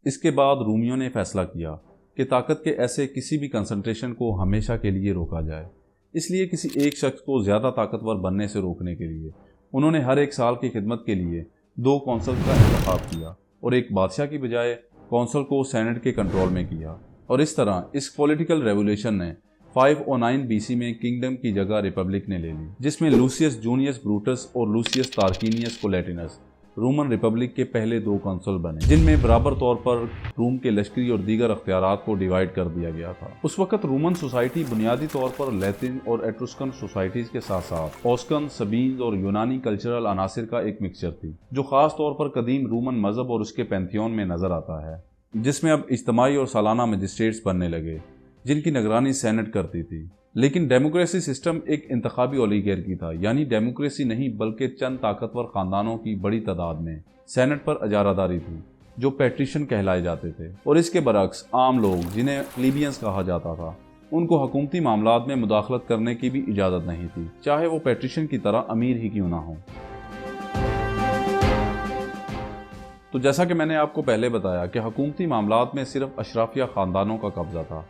اس کے بعد رومیوں نے فیصلہ کیا کہ طاقت کے ایسے کسی بھی کنسنٹریشن کو ہمیشہ کے لیے روکا جائے۔ اس لیے کسی ایک شخص کو زیادہ طاقتور بننے سے روکنے کے لیے انہوں نے ہر ایک سال کی خدمت کے لیے 2 کونسل کا انتخاب کیا اور ایک بادشاہ کی بجائے کونسل کو سینٹ کے کنٹرول میں کیا، اور اس طرح اس پولیٹیکل ریولیوشن نے 509 BC میں کنگڈم کی جگہ ریپبلک نے لے لی، جس میں لوسیس جونیس بروٹس اور لوسیس تارکینیس کولیٹینس رومن ریپبلک کے پہلے 2 کونسل بنے، جن میں برابر طور پر روم کے لشکری اور دیگر اختیارات کو ڈیوائیڈ کر دیا گیا تھا۔ اس وقت رومن سوسائٹی بنیادی طور پر لیٹن اور ایٹروسکن سوسائٹیز کے ساتھ ساتھ اوسکن، سبینز اور یونانی کلچرل عناصر کا ایک مکسچر تھی، جو خاص طور پر قدیم رومن مذہب اور اس کے پینتھیون میں نظر آتا ہے، جس میں اب اجتماعی اور سالانہ مجسٹریٹس بننے لگے جن کی نگرانی سینٹ کرتی تھی۔ لیکن ڈیموکریسی سسٹم ایک انتخابی اولیگارکی تھا، یعنی ڈیموکریسی نہیں بلکہ چند طاقتور خاندانوں کی بڑی تعداد میں سینٹ پر اجارہ داری تھی، جو پیٹریشن کہلائے جاتے تھے، اور اس کے برعکس عام لوگ جنہیں پلیبینز کہا جاتا تھا ان کو حکومتی معاملات میں مداخلت کرنے کی بھی اجازت نہیں تھی، چاہے وہ پیٹریشن کی طرح امیر ہی کیوں نہ ہو۔ تو جیسا کہ میں نے آپ کو پہلے بتایا کہ حکومتی معاملات میں صرف اشرافیہ خاندانوں کا قبضہ تھا،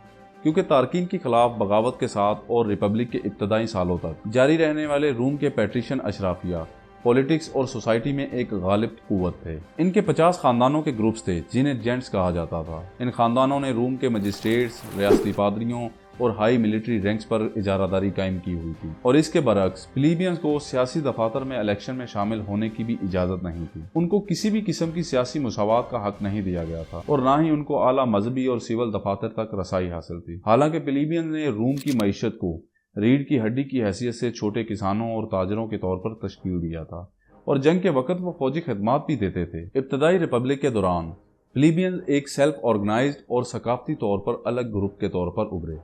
کیونکہ تارکین کے خلاف بغاوت کے ساتھ اور ریپبلک کے ابتدائی سالوں تک جاری رہنے والے روم کے پیٹریشن اشرافیہ پولیٹکس اور سوسائٹی میں ایک غالب قوت تھے۔ ان کے 50 خاندانوں کے گروپس تھے جنہیں جینٹس کہا جاتا تھا۔ ان خاندانوں نے روم کے مجسٹریٹس، ریاستی پادریوں اور ہائی ملٹری رینکس پر اجارہ داری قائم کی ہوئی تھی، اور اس کے برعکس پلیبینز کو سیاسی دفاتر میں الیکشن میں شامل ہونے کی بھی اجازت نہیں تھی۔ ان کو کسی بھی قسم کی سیاسی مساوات کا حق نہیں دیا گیا تھا، اور نہ ہی ان کو اعلیٰ مذہبی اور سول دفاتر تک رسائی حاصل تھی۔ حالانکہ پلیبینز نے روم کی معیشت کو ریڑھ کی ہڈی کی حیثیت سے چھوٹے کسانوں اور تاجروں کے طور پر تشکیل دیا تھا، اور جنگ کے وقت وہ فوجی خدمات بھی دیتے تھے۔ ابتدائی ریپبلک کے دوران پلیبینز ایک سیلف آرگنائزڈ اور ثقافتی طور پر الگ گروپ کے طور پر ابھرے،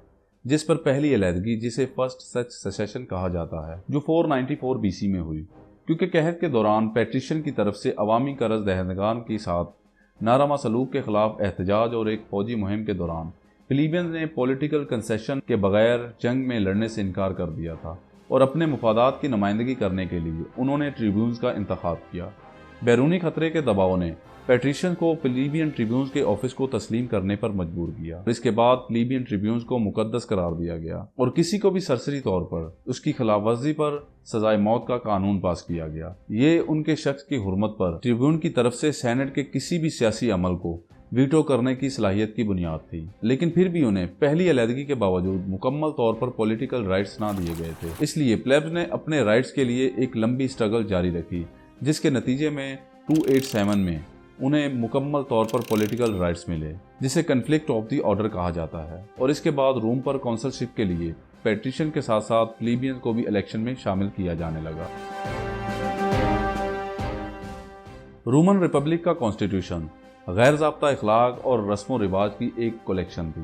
جس پر پہلی علیحدگی، جسے فرسٹ سچ سیسیشن کہا جاتا ہے، جو 494 BC میں ہوئی، کیونکہ قحط کے دوران پیٹریشن کی طرف سے عوامی قرض دہندگان کے ساتھ ناروا سلوک کے خلاف احتجاج اور ایک فوجی مہم کے دوران پلیبینز نے پولیٹیکل کنسیشن کے بغیر جنگ میں لڑنے سے انکار کر دیا تھا، اور اپنے مفادات کی نمائندگی کرنے کے لیے انہوں نے ٹریبیونز کا انتخاب کیا۔ بیرونی خطرے کے دباؤ نے پیٹریشن کو پلیبین ٹریبیونز کے آفس کو تسلیم کرنے پر مجبور کیا۔ اس کے بعد پلیبین ٹریبیونز کو مقدس قرار دیا گیا، اور کسی کو بھی سرسری طور پر اس کی خلاف ورزی پر سزائے موت کا قانون پاس کیا گیا۔ یہ ان کے شخص کی حرمت پر ٹریبیون کی طرف سے سینٹ کے کسی بھی سیاسی عمل کو ویٹو کرنے کی صلاحیت کی بنیاد تھی، لیکن پھر بھی انہیں پہلی علیحدگی کے باوجود مکمل طور پر پولیٹیکل رائٹس نہ دیے گئے تھے۔ اس لیے پلیبز نے اپنے رائٹس کے لیے ایک لمبی سٹرگل جاری رکھی، جس کے نتیجے میں 287 میں انہیں مکمل طور پر پولیٹیکل رائٹس ملے، جسے کنفلکٹ آف دی آرڈر کہا جاتا ہے، اور اس کے بعد روم پر کونسلشپ کے لیے پیٹریشن کے ساتھ ساتھ پلیبینز کو بھی الیکشن میں شامل کیا جانے لگا۔ رومن ریپبلک کا کانسٹیٹیوشن غیر ضابطہ اخلاق اور رسم و رواج کی ایک کلیکشن تھی،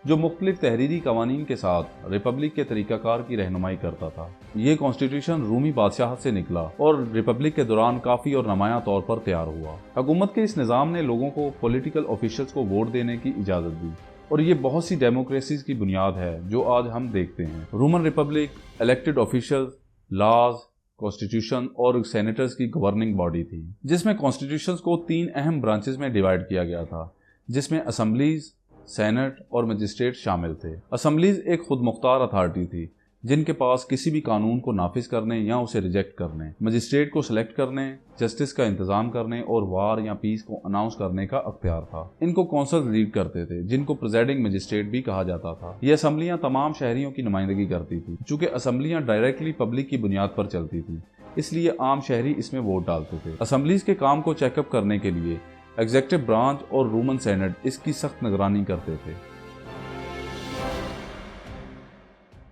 جو مختلف تحریری قوانین کے ساتھ ریپبلک کے طریقہ کار کی رہنمائی کرتا تھا۔ یہ کانسٹیٹیوشن رومی بادشاہت سے نکلا اور ریپبلک کے دوران کافی اور نمایاں طور پر تیار ہوا۔ حکومت کے اس نظام نے لوگوں کو پولیٹیکل آفیشلز کو ووٹ دینے کی اجازت دی، اور یہ بہت سی ڈیموکریسیز کی بنیاد ہے جو آج ہم دیکھتے ہیں۔ Roman republic elected officials, laws, constitution اور سینیٹرز کی گورننگ باڈی تھی، جس میں کانسٹیٹیوشنز کو 3 اہم برانچز میں ڈیوائیڈ کیا گیا تھا، جس میں اسمبلیز، سینٹ اور مجسٹریٹ شامل تھے۔ اسمبلیز ایک خود مختار اتھارٹی تھی جن کے پاس کسی بھی قانون کو نافذ کرنے یا اسے ریجیکٹ کرنے، مجسٹریٹ کو سلیکٹ کرنے، جسٹس کا انتظام کرنے اور وار یا پیس کو اناؤنس کرنے کا اختیار تھا۔ ان کو کونسل لیڈ کرتے تھے، جن کو پریزائڈنگ مجسٹریٹ بھی کہا جاتا تھا۔ یہ اسمبلیاں تمام شہریوں کی نمائندگی کرتی تھی۔ چونکہ اسمبلیاں ڈائریکٹلی پبلک کی بنیاد پر چلتی تھی، اس لیے عام شہری اس میں ووٹ ڈالتے تھے۔ اسمبلیز کے کام کو چیک اپ کرنے کے لیے ایگزیکٹو برانچ اور رومن سینٹ اس کی سخت نگرانی کرتے تھے۔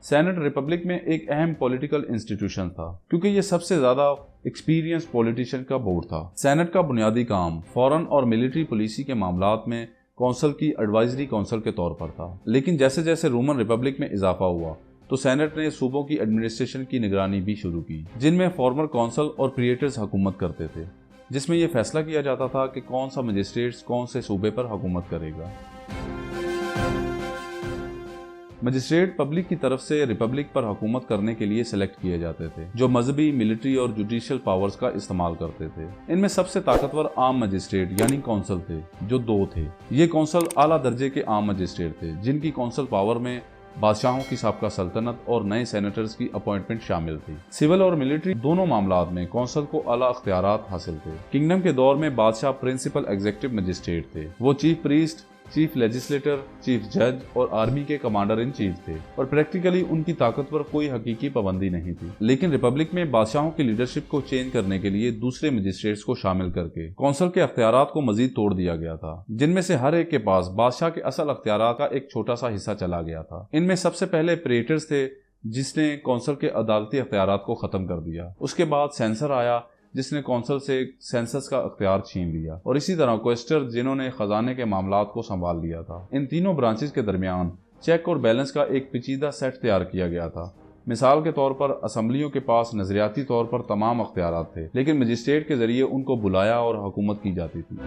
سینٹ ریپبلک میں ایک اہم پولیٹیکل انسٹیٹیوشن تھا، کیونکہ یہ سب سے زیادہ ایکسپیرینس پولیٹیشین کا بورڈ تھا۔ سینٹ کا بنیادی کام فورن اور ملٹری پالیسی کے معاملات میں کونسل کی ایڈوائزری کونسل کے طور پر تھا، لیکن جیسے جیسے رومن ریپبلک میں اضافہ ہوا تو سینٹ نے صوبوں کی ایڈمنسٹریشن کی نگرانی بھی شروع کی، جن میں فارمر کونسل اور پریٹرز حکومت کرتے تھے، جس میں یہ فیصلہ کیا جاتا تھا کہ کون سا مجسٹریٹس کون سے صوبے پر حکومت کرے گا۔ मजिस्ट्रेट पब्लिक की तरफ से रिपब्लिक पर हुकूमत करने के लिए सिलेक्ट किए जाते थे, जो मजहबी, मिलिट्री और जुडिशियल पावर्स का इस्तेमाल करते थे। इनमें सबसे ताकतवर आम मजिस्ट्रेट यानी कौंसल थे, जो 2 थे। ये कौंसल आला दर्जे के आम मजिस्ट्रेट थे, जिनकी कौंसल पावर में बादशाहों की साबका सल्तनत और नए सेनेटर्स की अपॉइंटमेंट शामिल थी। सिविल और मिलिट्री दोनों मामलात में कौंसल को आला अख्तियारात हासिल थे। किंगडम के दौर में बादशाह प्रिंसिपल एग्जीक्यूटिव मजिस्ट्रेट थे। वो chief priest, chief legislator, chief जज और आर्मी के कमांडर इन चीफ थे, और प्रैक्टिकली उनकी ताकत पर कोई हकीकी पाबंदी नहीं थी। लेकिन रिपब्लिक में बादशाहों की लीडरशिप को चेंज करने के लिए दूसरे मजिस्ट्रेट्स को शामिल करके कौंसल के अख्तियारात को मजीद तोड़ दिया गया था, जिनमें से हर एक के पास बादशाह के असल अख्तियारात का एक छोटा सा हिस्सा चला गया था। इनमें सबसे पहले प्रेटर्स थे, जिसने कौंसल के अदालती अख्तियारात को खत्म कर दिया। उसके बाद सेंसर आया, जिसने कौंसल से सेंसस का अख्तियार छीन लिया, और इसी तरह क्वेस्टर, जिन्होंने खजाने के मामलात को संभाल लिया था। इन तीनों ब्रांचेस के दरमियान चेक और बैलेंस का एक पेचीदा सेट तैयार किया गया था। मिसाल के तौर पर असेंबलियों के पास नजरियाती तौर पर तमाम अख्तियारात थे, लेकिन मजिस्ट्रेट के जरिए उनको बुलाया और हुकूमत की जाती थी।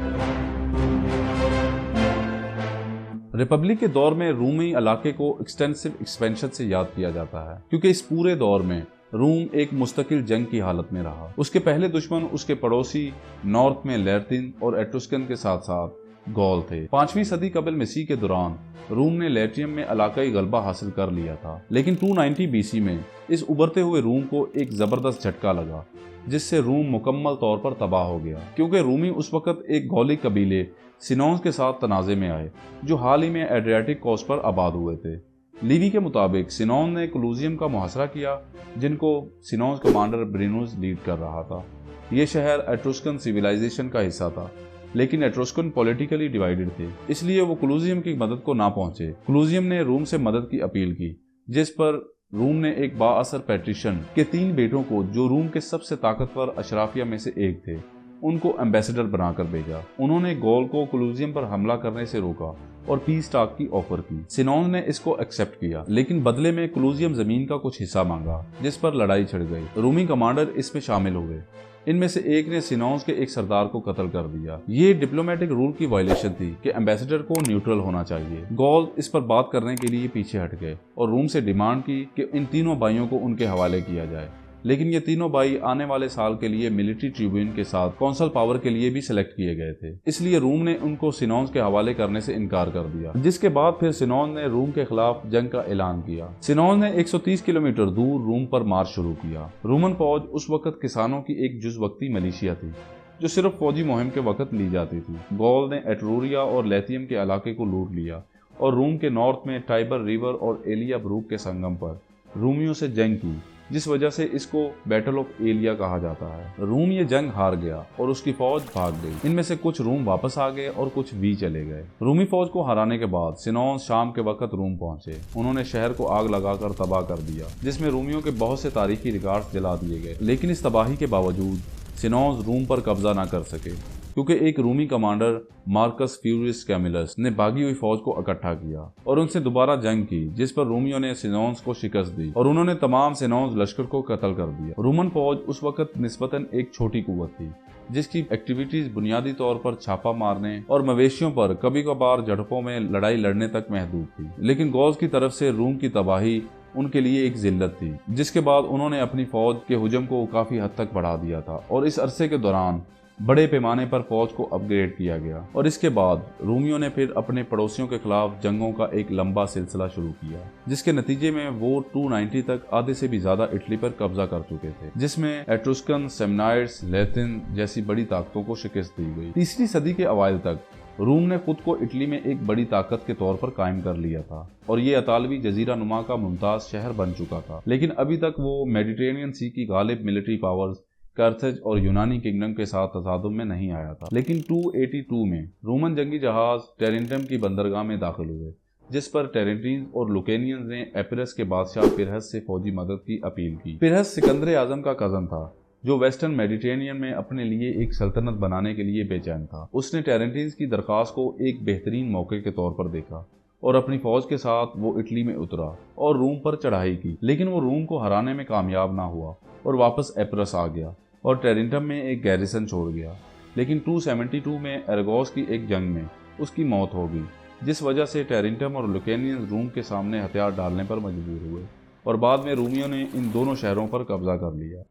रिपब्लिक के दौर में रूमी इलाके को एक्सटेंसिव एक्सपेंशन से याद किया जाता है, क्योंकि इस पूरे दौर में रूम एक मुस्तकिल जंग की हालत में रहा। उसके पहले दुश्मन उसके पड़ोसी नॉर्थ में लैटिन और एट्रुस्कन के साथ साथ गौल थे। 5वीं सदी कबल मसीह के दौरान रूम ने लैटियम में इलाकाई गलबा हासिल कर लिया था, लेकिन 290 BC में इस उभरते हुए रूम को एक जबरदस्त झटका लगा, जिससे रूम मुकम्मल तौर पर तबाह हो गया, क्योंकि रूमी उस वक्त एक गौली कबीले सिनोन्स के साथ तनाज़े में आए, जो हाल ही में एड्रियाटिक कोस्ट पर आबाद हुए थे। लीवी के मुताबिक सिनोन ने कोलुजियम का मुहासरा किया, जिनको सिनोन्स कमांडर ब्रिनुस लीड कर रहा था। ये शहर एट्रुस्कन सिविलाइजेशन का हिस्सा था, लेकिन एट्रुस्कन पॉलिटिकली डिवाइडेड थे, इसलिए वो कोलुजियम की मदद को ना पहुंचे। कोलुजियम ने रूम से मदद की अपील की, जिस पर रूम ने एक बाअसर पैट्रिशन के 3 बेटों को, जो रूम के सबसे ताकतवर अशराफिया में से एक थे, उनको एम्बेसडर बनाकर भेजा। उन्होंने गौल को कोलुजियम पर हमला करने से रोका और पीस टॉक की ऑफर की। सिनोन ने इसको एक्सेप्ट किया, लेकिन बदले में कोलुजियम जमीन का कुछ हिस्सा मांगा, जिस पर लड़ाई छिड़ गई। रूमी कमांडर इसमें शामिल हो गए। इनमें से एक ने सिनोन्स के एक सरदार को कत्ल कर दिया। ये डिप्लोमेटिक रूल की वायलेशन थी कि एम्बेसडर को न्यूट्रल होना चाहिए। गौल इस पर बात करने के लिए पीछे हट गए और रूम से डिमांड की कि इन तीनों भाइयों को उनके हवाले किया जाए, लेकिन ये तीनों भाई आने वाले साल के लिए मिलिट्री ट्रिब्यून के साथ कौंसल पावर के लिए भी सिलेक्ट किए गए थे। इसलिए रूम ने उनको सिनोन्स के हवाले करने से इनकार कर दिया, जिसके बाद फिर सिनोन ने रूम के खिलाफ जंग का ऐलान किया। सिनोन ने 130 किलोमीटर दूर रूम पर मार्च शुरू किया। रोमन फौज उस वक्त किसानों की एक जुज़वक्ती मलिशिया थी, जो सिर्फ फौजी मुहिम के वक्त ली जाती थी। गौल ने एट्रूरिया और लेथियम के इलाके को लूट लिया और रूम के नॉर्थ में टाइबर रिवर और एलिया ब्रूक के संगम पर रूमियों से जंग की, जिस वजह से इसको बैटल ऑफ एलिया कहा जाता है। रूम ये जंग हार गया और उसकी फौज भाग गई। इनमें से कुछ रूम वापस आ गए और कुछ भी चले गए। रूमी फौज को हराने के बाद सिनोन शाम के वक्त रूम पहुंचे। उन्होंने शहर को आग लगाकर तबाह कर दिया, जिसमें रूमियों के बहुत से तारीखी रिकॉर्ड्स जला दिए गए। लेकिन इस तबाही के बावजूद सिनोन रूम पर कब्जा न कर सके, क्योंकि एक Rumi commander Marcus furious Camillus ने भागी हुई फौज को इकट्ठा किया और उनसे दोबारा जंग की, जिस पर रोमियो ने सिनोन्स को शिकस्त दी और उन्होंने तमाम सिनोन्स लश्कर को कत्ल कर दिया। रोमन फौज उस वक्त निस्बतन एक छोटी कुव्वत थी, जिसकी एक्टिविटीज बुनियादी तौर पर छापा मारने और मवेशियों पर कभी कभार झड़पों में लड़ाई लड़ने तक महदूद थी। लेकिन गौस की तरफ से रूम की तबाही उनके लिए एक जिल्लत थी, जिसके बाद उन्होंने अपनी फौज के हुजम को काफी हद तक बढ़ा दिया था और इस अरसे के दौरान बड़े पैमाने पर फौज को अपग्रेड किया गया। और इसके बाद रोमियो ने फिर अपने पड़ोसियों के खिलाफ जंगों का एक लंबा सिलसिला शुरू किया, जिसके नतीजे में वो 290 तक आधे से भी ज्यादा इटली पर कब्जा कर चुके थे, जिसमें एट्रुस्कन, सेमनाइड्स, लेथिन जैसी बड़ी ताकतों को शिकस्त दी गई। 3री सदी के अवाइल तक रूम ने खुद को इटली में एक बड़ी ताकत के तौर पर कायम कर लिया था और ये अतालवी जजीरा नुमा का मुमताज शहर बन चुका था। लेकिन अभी तक वो मेडिटेरेनियन सी की गालिब मिलिट्री पावर्स कार्थेज और यूनानी किंगडम के साथ तसादुम में नहीं आया था। लेकिन 282 में रोमन जंगी जहाज टेरिंटम की बंदरगाह में दाखिल हुए, जिस पर टेरेंटीन्स और लुकेनियंस ने एपिरस के बादशाह पिरहस से फौजी मदद की अपील की। पिरहस सिकंदर आजम का कजन था, जो वेस्टर्न मेडिटेरेनियन में अपने लिए एक सल्तनत बनाने के लिए बेचैन था। उसने टेरेंटीन्स की दरख्वास्त को एक बेहतरीन मौके के तौर पर देखा और अपनी फौज के साथ वो इटली में उतरा और रूम पर चढ़ाई की। लेकिन वो रूम को हराने में कामयाब ना हुआ और वापस एपिरस आ गया और टेरिंटम में एक गैरिसन छोड़ गया। लेकिन 272 में एरगोस की एक जंग में उसकी मौत हो गई जिस वजह से टेरिंटम और लुकेनियन रूम के सामने हथियार डालने पर मजबूर हुए और बाद में रोमियों ने इन दोनों शहरों पर कब्जा कर लिया।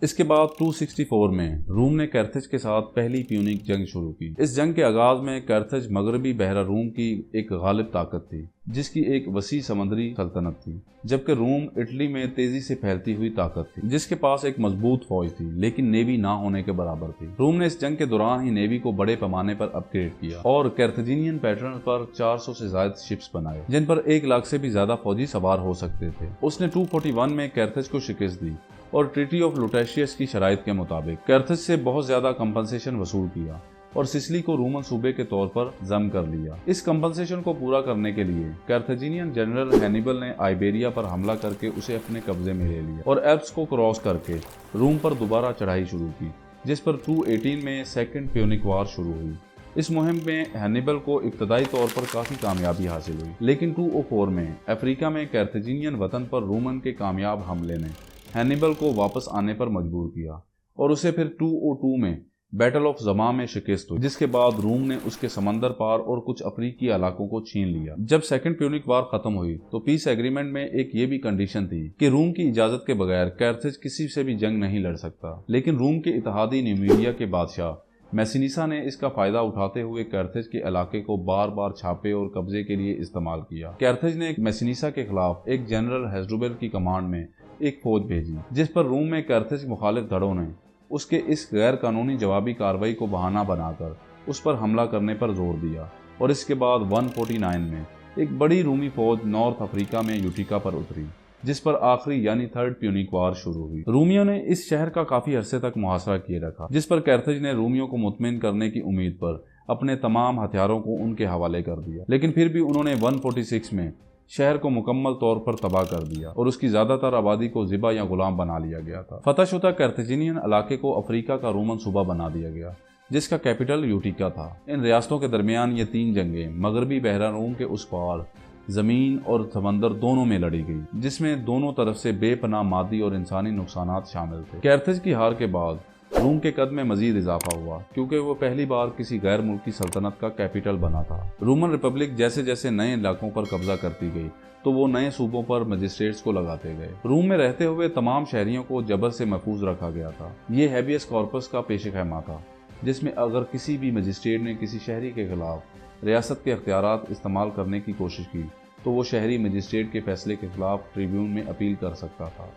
इसके बाद 264 में रूम ने कैर्थेज के साथ पहली प्यूनिक जंग शुरू की। इस जंग के आगाज में कैर्थेज मगरबी बहरा रूम की एक गालिब ताकत थी जिसकी एक वसी समुद्री सल्तनत थी, जबकि रूम इटली में तेजी से फैलती हुई ताकत थी जिसके पास एक मजबूत फौज थी लेकिन नेवी ना होने के बराबर थी। रूम ने इस जंग के दौरान ही नेवी को बड़े पैमाने पर अपग्रेड किया और कैर्थेजिनियन पैटर्न पर 400 से ज्यादा शिप्स बनाए जिन पर 1 लाख से भी ज्यादा फौजी सवार हो सकते थे। उसने 241 में कैर्थेज को शिकस्त दी और ट्रीटी ऑफ लुटेशियस की शराइत के मुताबिक कैर्थेज से बहुत ज्यादा कंपनसेशन वसूल किया और सिसिली को रोमन सूबे के तौर पर जम कर लिया। इस कंपनसेशन को पूरा करने के लिए कैर्थेजिनियन जनरल हैनिबल ने आइबेरिया पर हमला करके उसे अपने कब्जे में ले लिया और एल्प्स को क्रॉस करके रूम पर दोबारा चढ़ाई शुरू की, जिस पर 218 में सेकेंड प्यूनिक वार शुरू हुई। इस मुहिम में हैनिबल को इब्तदाई तौर पर काफी कामयाबी हासिल हुई, लेकिन 204 में अफ्रीका में कैर्थेजिनियन वतन पर रोमन के कामयाब हमले ने हैनिबल को वापस आने पर मजबूर किया और उसे फिर 202 में बैटल ऑफ जमा में शिकस्त हुई, जिसके बाद रूम ने उसके समंदर पार और कुछ अफ्रीकी इलाकों को छीन लिया। जब सेकंड प्यूनिक वार खत्म हुई तो पीस एग्रीमेंट में एक ये भी कंडीशन थी कि रूम की इजाजत के बगैर कैर्थेज किसी से भी जंग नहीं लड़ सकता, लेकिन रूम के इत्तेहादी न्यूमीडिया के बादशाह मैसिनिसा ने इसका फायदा उठाते हुए कैर्थेज के इलाके को बार बार छापे और कब्जे के लिए इस्तेमाल किया। कैर्थेज ने मैसिनिसा के खिलाफ एक जनरल हेस्ड्रुबेल की कमांड में एक फौज भेजी, जिस पर रूम में कैर्थेज मुखालिफ धड़ों ने उसके इस गैर कानूनी जवाबी कार्रवाई को बहाना बनाकर उस पर हमला करने पर जोर दिया और इसके बाद 149 में एक बड़ी रूमी फौज नॉर्थ अफ्रीका में यूटिका पर उतरी, जिस पर आखिरी यानी थर्ड प्यूनिक वार शुरू हुई। रूमियों ने इस शहर का काफी अरसे तक मुहासरा किए रखा, जिस पर कैर्थेज ने रूमियों को मुतमिन करने की उम्मीद पर अपने तमाम हथियारों को उनके हवाले कर दिया, लेकिन फिर भी उन्होंने 146 में शहर को मुकम्मल तौर पर तबाह कर दिया और उसकी ज्यादातर आबादी को ज़िबा या गुलाम बना लिया गया था। फतहशुदा कैर्थेजिनियन इलाके को अफ्रीका का रोमन सूबा बना दिया गया, जिसका कैपिटल यूटिका था। इन रियासतों के दरमियान ये 3 जंगें मगरबी बहरा रूम के उस पार जमीन और समंदर दोनों में लड़ी गई, जिसमें दोनों तरफ से बेपनाह मादी और इंसानी नुकसानात शामिल थे। कैर्थेज की हार के बाद रूम के कद में मजीद इजाफा हुआ क्योंकि वो पहली बार किसी गैर मुल्की सल्तनत का कैपिटल बना था। रोमन रिपब्लिक जैसे जैसे नए इलाकों पर कब्जा करती गई तो वो नए सूबों पर मजिस्ट्रेट्स को लगाते गए। रूम में रहते हुए तमाम शहरियों को जबर से महफूज रखा गया था। ये हैबियस कॉर्पस का पेश खैमा था, जिसमें अगर किसी भी मजिस्ट्रेट ने किसी शहरी के खिलाफ रियासत के अख्तियारात इस्तेमाल करने की कोशिश की तो वो शहरी मजिस्ट्रेट के फैसले के खिलाफ ट्रिब्यून में अपील कर सकता था।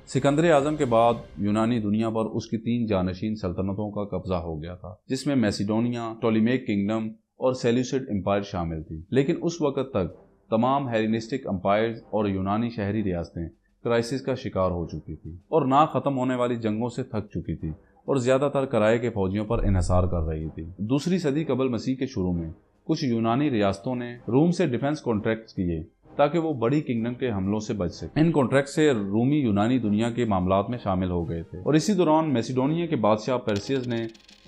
सिकंदर आजम के बाद यूनानी दुनिया पर उसकी 3 जानशीन सल्तनतों का कब्जा हो गया था, जिसमें मैसिडोनिया, टोलेमिक किंगडम और सेल्यूसिड एम्पायर शामिल थी। लेकिन उस वक्त तक तमाम हेलेनिस्टिक एम्पायर्स और यूनानी शहरी रियासतें क्राइसिस का शिकार हो चुकी थी और ना खत्म होने वाली जंगों से थक चुकी थी और ज्यादातर किराए के फौजियों पर इन्हिसार कर रही थी। दूसरी सदी कबल मसीह के शुरू में कुछ यूनानी रियासतों ने रूम से डिफेंस कॉन्ट्रैक्ट किए ताकि वो बड़ी किंगडम के हमलों से बच सके। इन कॉन्ट्रैक्ट से रूमी यूनानी दुनिया के मामलात में शामिल हो गए थे और इसी दौरान मैसिडोनिया के बादशाह पर्सियस ने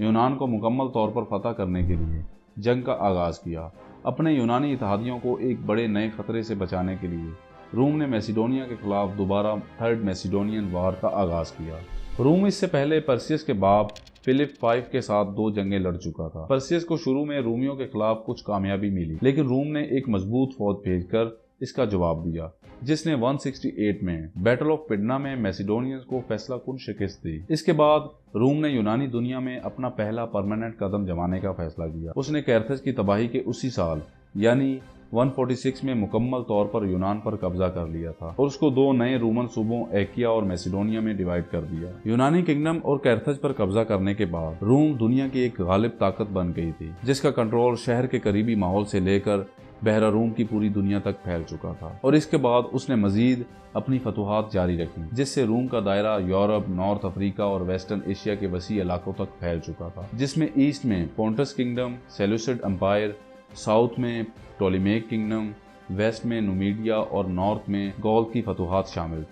यूनान को मुकम्मल तौर पर फतह करने के लिए जंग का आगाज किया। अपने यूनानी इत्तेहादियों को एक बड़े नए खतरे से बचाने के लिए रूम ने मैसिडोनिया के खिलाफ दोबारा थर्ड मैसिडोनियन वार का आगाज किया। रूम इससे पहले पर्सियस के बाप फिलिप V के साथ 2 जंगें लड़ चुका था। पर्सियस को शुरू में रूमियों के खिलाफ कुछ कामयाबी मिली, लेकिन रूम ने एक मजबूत फौज भेजकर इसका जवाब दिया, जिसने 168 में बैटल ऑफ पिडना में मैसिडोनियंस को फैसला कुन शिकस्त दी। इसके बाद रूम ने यूनानी दुनिया में अपना पहला परमानेंट कदम जमाने का फैसला किया। उसने कैर्थेज की तबाही के उसी साल यानी 146 में मुकम्मल तौर पर यूनान पर कब्जा कर लिया था और उसको 2 नए रोमन सूबों एकिया और मैसिडोनिया में डिवाइड कर दिया। यूनानी किंगडम और कैर्थेज पर कब्जा करने के बाद रूम दुनिया की एक गालिब ताकत बन गई थी, जिसका कंट्रोल शहर के करीबी माहौल से लेकर बहरा रूम की पूरी दुनिया तक फैल चुका था। और इसके बाद उसने मजीद अपनी फतुहात जारी रखी, जिससे रूम का दायरा यूरोप, नॉर्थ अफ्रीका और वेस्टर्न एशिया के वसी इलाकों तक फैल चुका था, जिसमें ईस्ट में Pontus kingdom, Seleucid empire, south में टोलेमिक किंगडम, वेस्ट में नुमीडिया और नॉर्थ में गौल की फतुहात शामिल।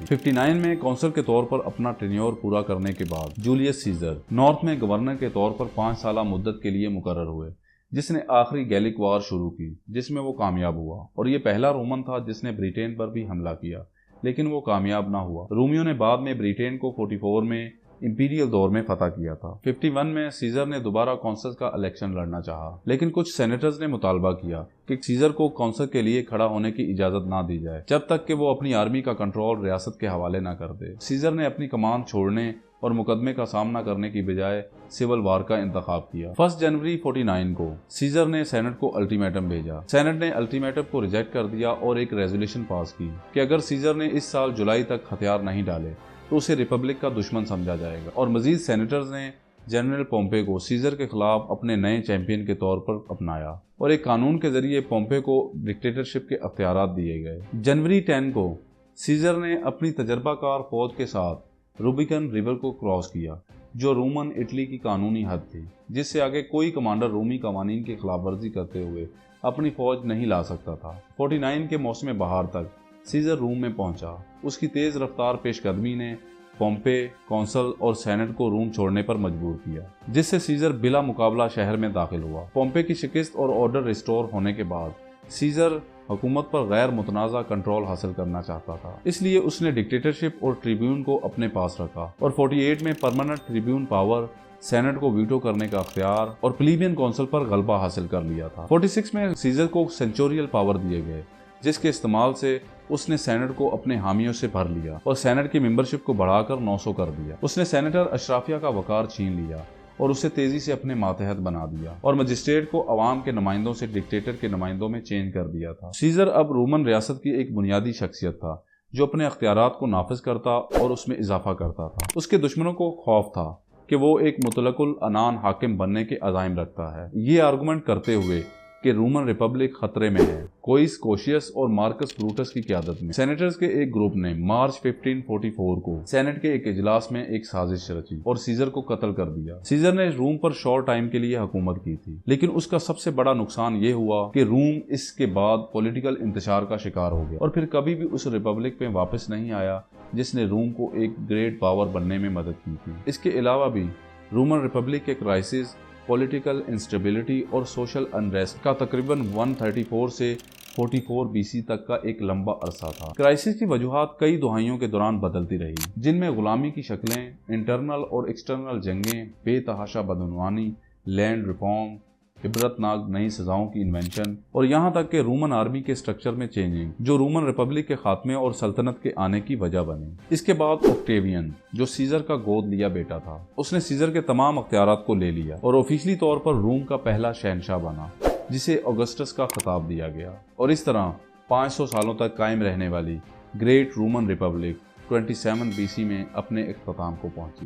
59 में कौंसल के तौर पर अपना टेन्योर पूरा करने के बाद जूलियस सीजर नॉर्थ में गवर्नर के तौर पर 5 साल मुद्दत के लिए मुकर्रर हुए, जिसने आखिरी गैलिक वार शुरू की, जिसमें वो कामयाब हुआ और ये पहला रोमन था जिसने ब्रिटेन पर भी हमला किया। لیکن وہ کامیاب نہ ہوا۔ رومیوں نے بعد میں برٹین کو 44 میں امپیریل دور میں فتح کیا تھا۔ 51 میں سیزر نے دوبارہ کونسل کا الیکشن لڑنا چاہا، لیکن کچھ سینیٹرز نے مطالبہ کیا کہ سیزر کو کونسل کے لیے کھڑا ہونے کی اجازت نہ دی جائے جب تک کہ وہ اپنی آرمی کا کنٹرول ریاست کے حوالے نہ کر دے۔ سیزر نے اپنی کمان چھوڑنے اور مقدمے کا سامنا کرنے کی بجائے سول وار کا انتخاب کیا۔ 1 جنوری 49 کو سیزر نے سینٹ کو الٹیمیٹم بھیجا۔ سینٹ نے الٹیمیٹم کو ریجیکٹ کر دیا اور ایک ریزولوشن پاس کی کہ اگر سیزر نے اس سال جولائی تک ہتھیار نہیں ڈالے تو اسے ریپبلک کا دشمن سمجھا جائے گا، اور مزید سینیٹرز نے جنرل پومپے کو سیزر کے خلاف اپنے نئے چیمپئن کے طور پر اپنایا اور ایک قانون کے ذریعے پومپے کو ڈکٹیٹرشپ کے اختیارات دیے گئے۔ جنوری 10 کو سیزر نے اپنی تجربہ کار فوج کے ساتھ روبیکن ریور کو کراس کیا، جو رومن اٹلی کی قانونی حد تھی، جس سے آگے کوئی کمانڈر رومی قوانین کی خلاف ورزی کرتے ہوئے اپنی فوج نہیں لا سکتا تھا۔ 49 کے موسم بہار تک سیزر روم میں پہنچا۔ اس کی تیز رفتار پیش قدمی نے پومپے، کونسل اور سینٹ کو روم چھوڑنے پر مجبور کیا، جس سے سیزر بلا مقابلہ شہر میں داخل ہوا۔ پومپے کی شکست اور آرڈر ریسٹور ہونے کے بعد سیزر حکومت پر غیر متنازع کنٹرول حاصل کرنا چاہتا تھا، اس لیے اس نے ڈکٹیٹرشپ اور ٹریبیون کو اپنے پاس رکھا اور 48 میں پرماننٹ ٹریبیون پاور، سینٹ کو ویٹو کرنے کا اختیار اور پلیبین کونسل پر غلبہ حاصل کر لیا تھا۔ 46 میں سیزر کو سینچوریل پاور دیے گئے، جس کے استعمال سے اس نے سینٹ کو اپنے حامیوں سے بھر لیا اور سینٹ کی ممبرشپ کو بڑھا کر 900 کر دیا۔ اس نے سینیٹر اشرافیہ کا وقار چھین لیا اور اسے تیزی سے اپنے ماتحت بنا دیا اور مجسٹریٹ کو عوام کے نمائندوں سے ڈکٹیٹر کے نمائندوں میں چینج کر دیا تھا۔ سیزر اب رومن ریاست کی ایک بنیادی شخصیت تھا جو اپنے اختیارات کو نافذ کرتا اور اس میں اضافہ کرتا تھا۔ اس کے دشمنوں کو خوف تھا کہ وہ ایک مطلق العنان حاکم بننے کے عزائم رکھتا ہے، یہ آرگومنٹ کرتے ہوئے کہ رومن ریپبلک خطرے میں ہے۔ کوئس کوشیس اور مارکس بروٹس کی قیادت میں سینیٹرز کے ایک گروپ نے مارچ 1544 کو سینٹ کے ایک اجلاس میں ایک سازش رچی اور سیزر کو قتل کر دیا۔ سیزر نے روم پر شارٹ ٹائم کے لیے حکومت کی تھی، لیکن اس کا سب سے بڑا نقصان یہ ہوا کہ روم اس کے بعد پولیٹیکل انتشار کا شکار ہو گیا اور پھر کبھی بھی اس ریپبلک میں واپس نہیں آیا جس نے روم کو ایک گریٹ پاور بننے میں مدد کی تھی۔ اس کے علاوہ بھی رومن ریپبلک کے کرائسس، پولیٹیکل انسٹیبلٹی اور سوشل انریسٹ کا تقریباً 134 سے 44 BC تک کا ایک لمبا عرصہ تھا۔ کرائسس کی وجوہات کئی دہائیوں کے دوران بدلتی رہی، جن میں غلامی کی شکلیں، انٹرنل اور ایکسٹرنل جنگیں، بے تحاشا بدعنوانی، لینڈ ریفارم، عبرتناک نئی سزاؤں کی انوینشن اور یہاں تک کہ رومن آرمی کے سٹرکچر میں چینجنگ، جو رومن ریپبلک کے خاتمے اور سلطنت کے آنے کی وجہ بنی۔ اس کے بعد اوکٹیوین، جو سیزر کا گود لیا بیٹا تھا، اس نے سیزر کے تمام اختیارات کو لے لیا اور آفیشلی طور پر روم کا پہلا شہنشاہ بنا، جسے آگسٹس کا خطاب دیا گیا، اور اس طرح 500 سالوں تک قائم رہنے والی گریٹ رومن ریپبلک 27 BC میں اپنے اختتام کو پہنچی۔